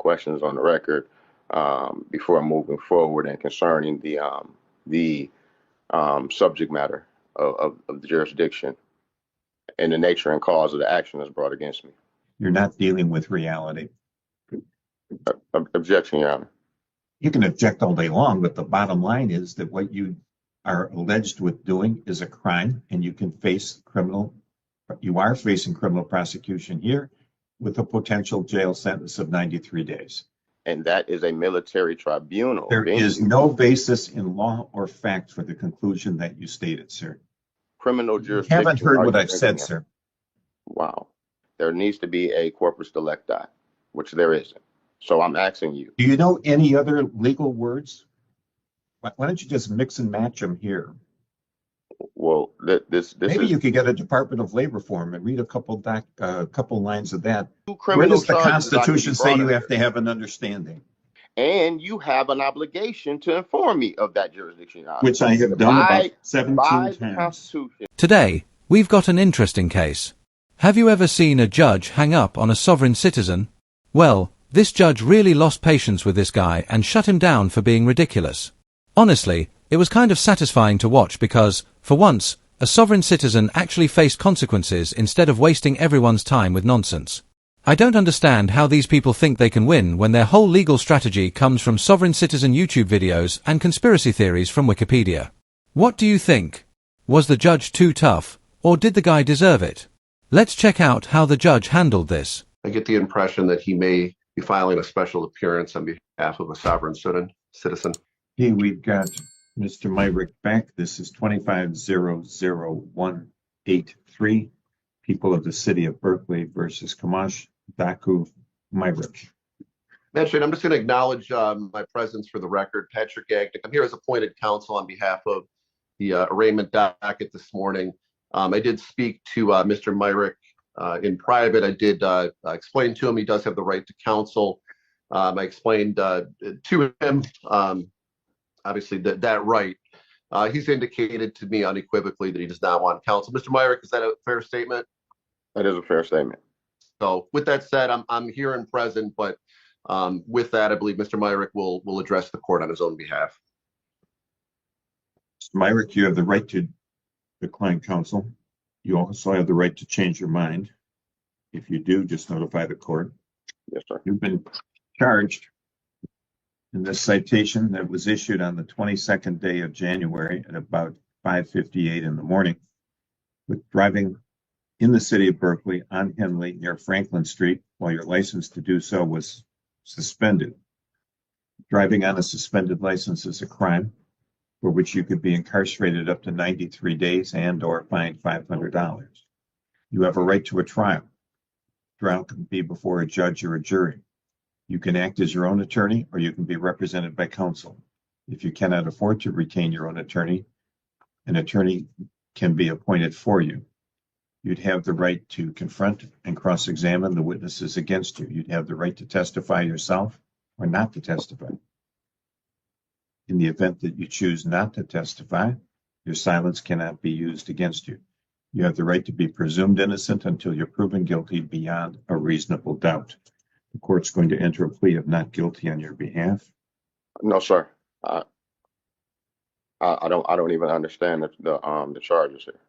questions on the record before moving forward and concerning the subject matter of the jurisdiction and the nature and cause of the action that's brought against me. You're not dealing with reality. Objection, Your Honor. You can object all day long, but the bottom line is that what you are alleged with doing is a crime, and you are facing criminal prosecution here with a potential jail sentence of 93 days. And that is a military tribunal. There is no basis in law or fact for the conclusion that you stated, sir. Criminal jurisdiction. You haven't heard what I've said, sir. Wow. There needs to be a corpus delicti, which there isn't. So I'm asking you. Do you know any other legal words? Why don't you just mix and match them here? Well, maybe you could get a Department of Labor form and read a couple lines of that. Where does the Constitution say you have to have an understanding? And you have an obligation to inform me of that jurisdiction, which I have done about 17 times. Today, we've got an interesting case. Have you ever seen a judge hang up on a sovereign citizen? Well, this judge really lost patience with this guy and shut him down for being ridiculous. Honestly, it was kind of satisfying to watch because, for once, a sovereign citizen actually faced consequences instead of wasting everyone's time with nonsense. I don't understand how these people think they can win when their whole legal strategy comes from sovereign citizen YouTube videos and conspiracy theories from Wikipedia. What do you think? Was the judge too tough, or did the guy deserve it? Let's check out how the judge handled this. I get the impression that he may be filing a special appearance on behalf of a sovereign citizen. Hey, we've got Mr. Myrick back. This is 25-00183. People of the City of Berkeley versus Kamash Daku Myrick. Magistrate, I'm just going to acknowledge my presence for the record. Patrick Ejecting. I'm here as appointed counsel on behalf of the arraignment docket this morning. I did speak to Mr. Myrick in private. I did explain to him he does have the right to counsel. I explained to him, obviously, that right. He's indicated to me unequivocally that he does not want counsel. Mr. Myrick, is that a fair statement? That is a fair statement. So with that said, I'm here and present, but with that, I believe Mr. Myrick will address the court on his own behalf. Mr. Myrick, you have the right to decline counsel. You also have the right to change your mind. If you do, just notify the court. Yes, sir. You've been charged in this citation that was issued on the 22nd day of January at about 5:58 in the morning with driving in the city of Berkeley on Henley near Franklin Street while your license to do so was suspended. Driving on a suspended license is a crime for which you could be incarcerated up to 93 days and or fined $500. You have a right to a trial. Trial can be before a judge or a jury. You can act as your own attorney or you can be represented by counsel. If you cannot afford to retain your own attorney, an attorney can be appointed for you. You'd have the right to confront and cross-examine the witnesses against you. You'd have the right to testify yourself or not to testify. In the event that you choose not to testify, your silence cannot be used against you. You have the right to be presumed innocent until you're proven guilty beyond a reasonable doubt. The court's going to enter a plea of not guilty on your behalf. No, sir. I don't even understand the charges here.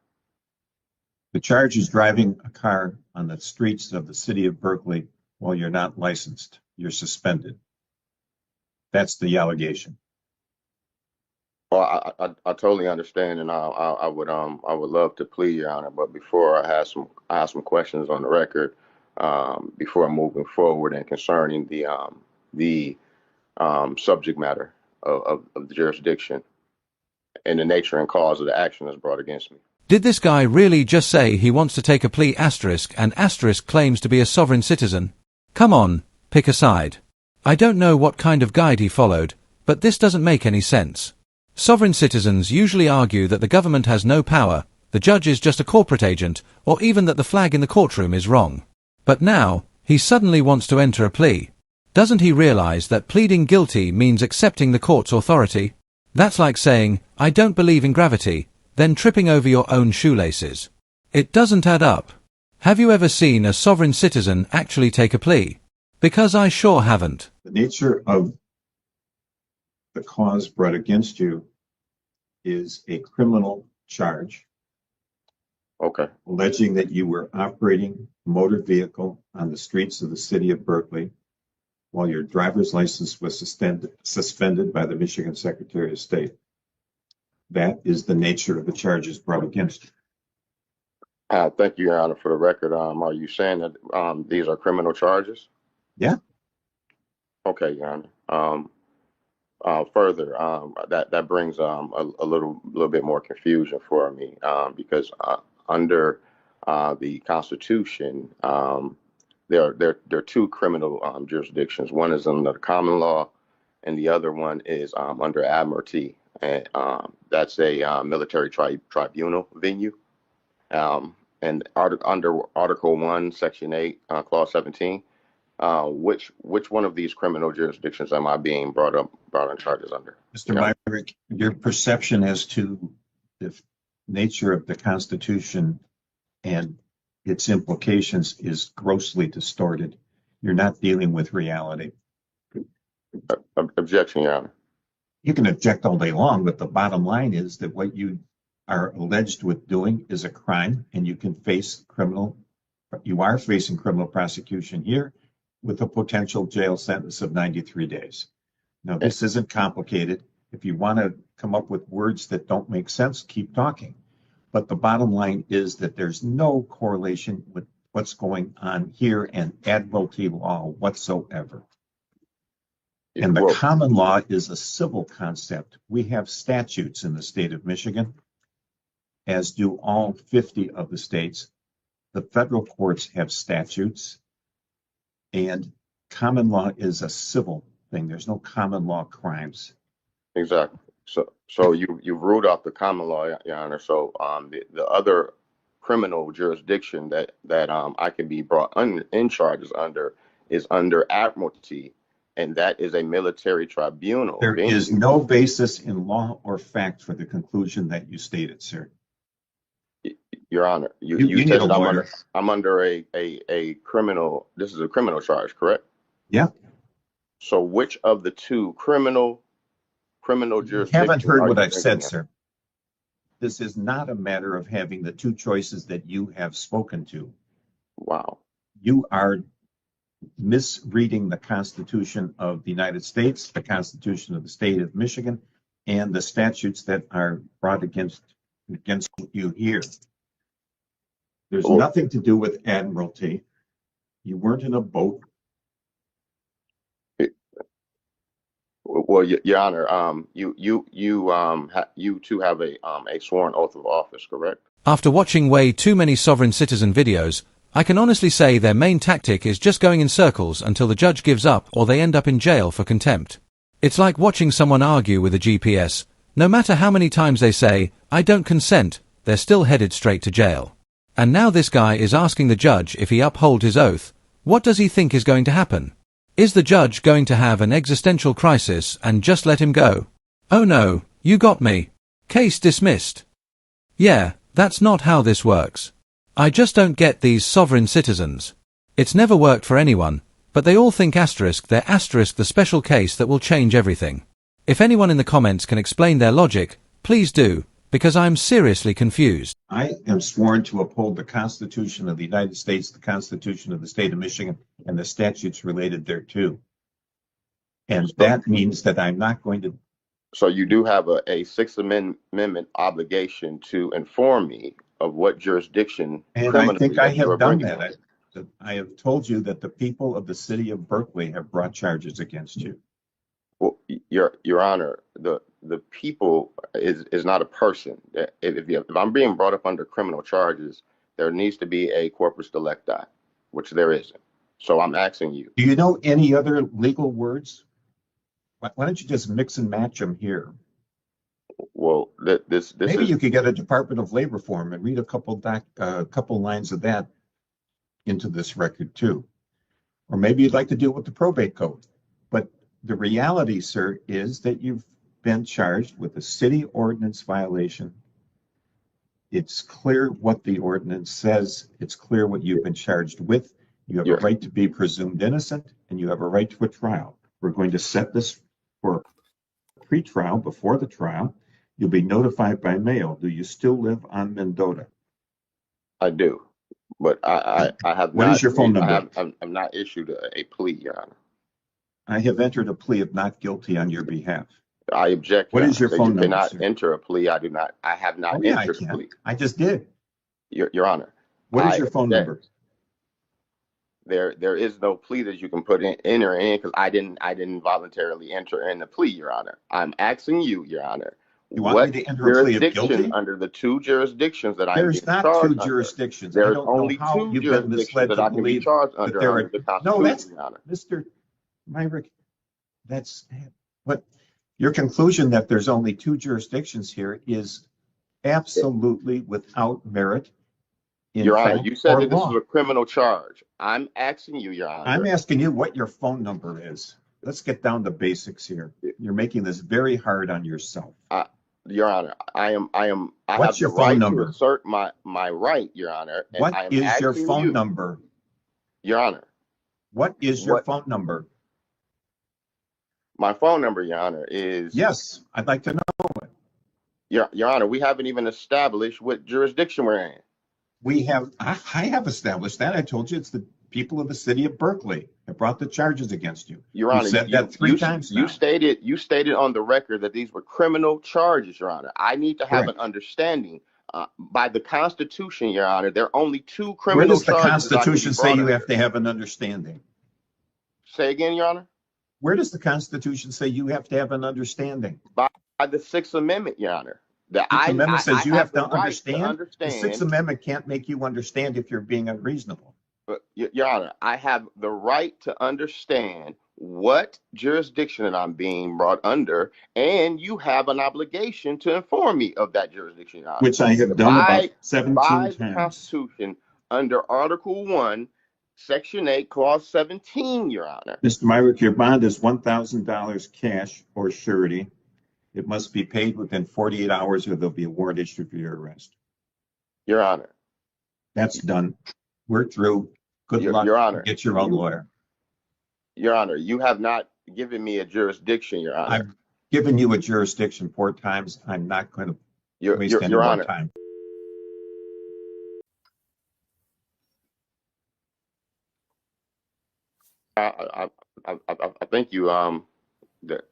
The charge is driving a car on the streets of the city of Berkeley while you're not licensed. You're suspended. That's the allegation. Well, I totally understand, and I would love to plead, Your Honor. But before I have some questions on the record, before moving forward and concerning the subject matter of the jurisdiction and the nature and cause of the action that's brought against me. Did this guy really just say he wants to take a plea and claims to be a sovereign citizen? Come on, pick a side. I don't know what kind of guide he followed, but this doesn't make any sense. Sovereign citizens usually argue that the government has no power, the judge is just a corporate agent, or even that the flag in the courtroom is wrong. But now, he suddenly wants to enter a plea. Doesn't he realize that pleading guilty means accepting the court's authority? That's like saying, I don't believe in gravity, then tripping over your own shoelaces. It doesn't add up. Have you ever seen a sovereign citizen actually take a plea? Because I sure haven't. The nature of the cause brought against you is a criminal charge Okay. alleging that you were operating a motor vehicle on the streets of the city of Berkeley while your driver's license was suspended by the Michigan Secretary of State. That is the nature of the charges brought against you. Thank you, Your Honor. For the record, are you saying that these are criminal charges? Yeah. Okay, Your Honor. Further, that brings a little bit more confusion for me because under the Constitution, there are two criminal jurisdictions. One is under the common law, and the other one is under admiralty, and that's a military tribunal venue. And under Article 1, Section 8, Clause 17. Which one of these criminal jurisdictions am I being brought on charges under? Mr. Myrick, your perception as to the nature of the Constitution and its implications is grossly distorted. You're not dealing with reality. Objection, Your Honor. You can object all day long, but the bottom line is that what you are alleged with doing is a crime, and you are facing criminal prosecution here with a potential jail sentence of 93 days. Now, this isn't complicated. If you want to come up with words that don't make sense, keep talking. But the bottom line is that there's no correlation with what's going on here and admiralty law whatsoever. And the common law is a civil concept. We have statutes in the state of Michigan, as do all 50 of the states. The federal courts have statutes, and common law is a civil thing. There's no common law crimes. Exactly. So you ruled out the common law, Your Honor. So the other criminal jurisdiction that I can be brought in charges under is under admiralty, and that is a military tribunal. There is no basis in law or fact for the conclusion that you stated, sir. Your Honor, you need said a that lawyer. I'm under a criminal. This is a criminal charge, correct? Yeah. So which of the two criminal jurisdictions? You haven't heard what I've said, sir. This is not a matter of having the two choices that you have spoken to. Wow. You are misreading the Constitution of the United States, the Constitution of the state of Michigan, and the statutes that are brought against you here. There's nothing to do with admiralty. You weren't in a boat. Well, Your Honor, you two have a sworn oath of office, correct? After watching way too many sovereign citizen videos, I can honestly say their main tactic is just going in circles until the judge gives up or they end up in jail for contempt. It's like watching someone argue with a GPS. No matter how many times they say, "I don't consent," they're still headed straight to jail. And now this guy is asking the judge if he uphold his oath. What does he think is going to happen? Is the judge going to have an existential crisis and just let him go? Oh no, you got me. Case dismissed. Yeah, that's not how this works. I just don't get these sovereign citizens. It's never worked for anyone, but they all think they're the special case that will change everything. If anyone in the comments can explain their logic, please do, because I'm seriously confused. I am sworn to uphold the Constitution of the United States, the Constitution of the state of Michigan, and the statutes related thereto. And that means that I'm not going to... So you do have a Sixth Amendment obligation to inform me of what jurisdiction. And I think I have done that. I have told you that the people of the city of Berkeley have brought charges against you. Well, Your Honor, the people is not a person. If I'm being brought up under criminal charges, there needs to be a corpus delicti, which there isn't. So I'm asking you. Do you know any other legal words? Why don't you just mix and match them here? Well, this maybe you could get a Department of Labor form and read a couple lines of that into this record too. Or maybe you'd like to deal with the probate code. But the reality, sir, is that you've been charged with a city ordinance violation. It's clear what the ordinance says. It's clear what you've been charged with. You have a You're, right to be presumed innocent, and you have a right to a trial. We're going to set this for a pre-trial before the trial. You'll be notified by mail. Do you still live on Mendota? I do, but I have What is not your phone I number? have I'm not issued a plea, Your Honor. I have entered a plea of not guilty on your behalf. I object, What Your is Honor. your So you phone number, cannot sir? enter a plea. I have not Oh, yeah, I entered a can. plea. I just did. Your Honor. What is I your phone object. number? There is no plea that you can put in enter in because I didn't voluntarily enter in the plea, Your Honor. I'm asking you, Your Honor, You want me what to enter a plea of jurisdiction guilty? under the two jurisdictions that I'm There's being not two charged under? jurisdictions. I There's don't know only how two you've been jurisdictions misled that to I can be believe charged that under there under are. the No, Constitution, that's Your Honor. Mr. Myrick. That's what your conclusion that there's only two jurisdictions here is absolutely without merit in Your Honor, fact you said or that this is law. a criminal charge. I'm asking you, Your Honor. I'm asking you what your phone number is. Let's get down to basics here. You're making this very hard on yourself. Your Honor, I What's have your the phone right number? to assert my right, Your Honor, and What I am is your asking phone you, number? Your Honor, What is your what phone number? my phone number, Your Honor, is. Yes, I'd like to know it. Your Honor, we haven't even established what jurisdiction we're in. I have established that. I told you it's the people of the city of Berkeley that brought the charges against you. Your You Honor, said that three times now. you stated on the record that these were criminal charges, Your Honor. I need to have Correct. an understanding. By the Constitution, Your Honor, there are only two Where criminal does the charges that I can be Constitution say brought you under. have to have an understanding? Say again, Your Honor. Where does the Constitution say you have to have an understanding? By the Sixth Amendment, Your Honor. The Sixth Amendment says you have the to right understand. The Sixth Amendment can't make you understand if you're being unreasonable. But, Your Honor, I have the right to understand what jurisdiction that I'm being brought under, and you have an obligation to inform me of that jurisdiction, Your Honor. Which I have done about 17 by the times. Constitution, under Article 1, Section 8, Clause 17, Your Honor. Mr. Myrick, your bond is $1,000 cash or surety. It must be paid within 48 hours or there'll be a warrant issued for your arrest. Your Honor. That's done. We're through. Good luck. Your Honor. Get your own lawyer. Your Honor, you have not given me a jurisdiction, Your Honor. I've given you a jurisdiction 4 times. I'm not going to waste any Your more Honor. time. I think you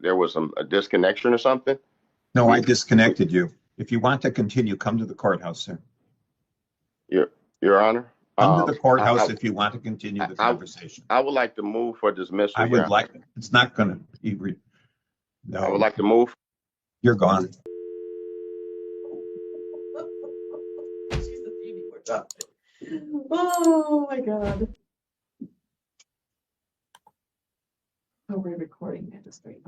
there was a disconnection or something. No, I disconnected you. If you want to continue, come to the courthouse, sir. Your Honor. Come to the courthouse if you want to continue the conversation. I would like to move for dismissal. I would like. It's not going to be. No. I would like to move. You're gone. Oh my God. Oh, we're recording magistrate.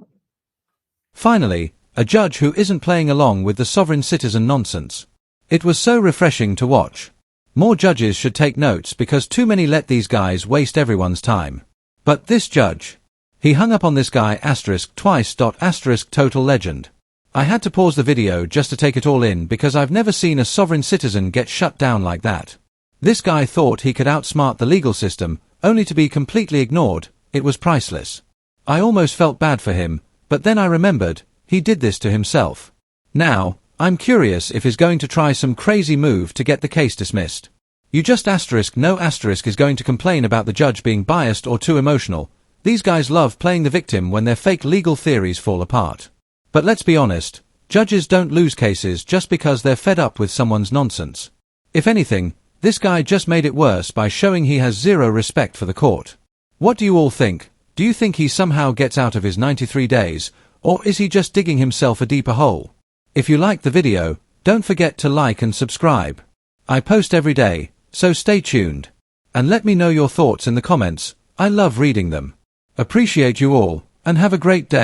Finally, a judge who isn't playing along with the sovereign citizen nonsense. It was so refreshing to watch. More judges should take notes because too many let these guys waste everyone's time. But this judge, he hung up on this guy twice. Total legend. I had to pause the video just to take it all in because I've never seen a sovereign citizen get shut down like that. This guy thought he could outsmart the legal system, only to be completely ignored. It was priceless. I almost felt bad for him, but then I remembered, he did this to himself. Now, I'm curious if he's going to try some crazy move to get the case dismissed. You just no is going to complain about the judge being biased or too emotional. These guys love playing the victim when their fake legal theories fall apart. But let's be honest, judges don't lose cases just because they're fed up with someone's nonsense. If anything, this guy just made it worse by showing he has zero respect for the court. What do you all think? Do you think he somehow gets out of his 93 days, or is he just digging himself a deeper hole? If you liked the video, don't forget to like and subscribe. I post every day, so stay tuned. And let me know your thoughts in the comments. I love reading them. Appreciate you all, and have a great day.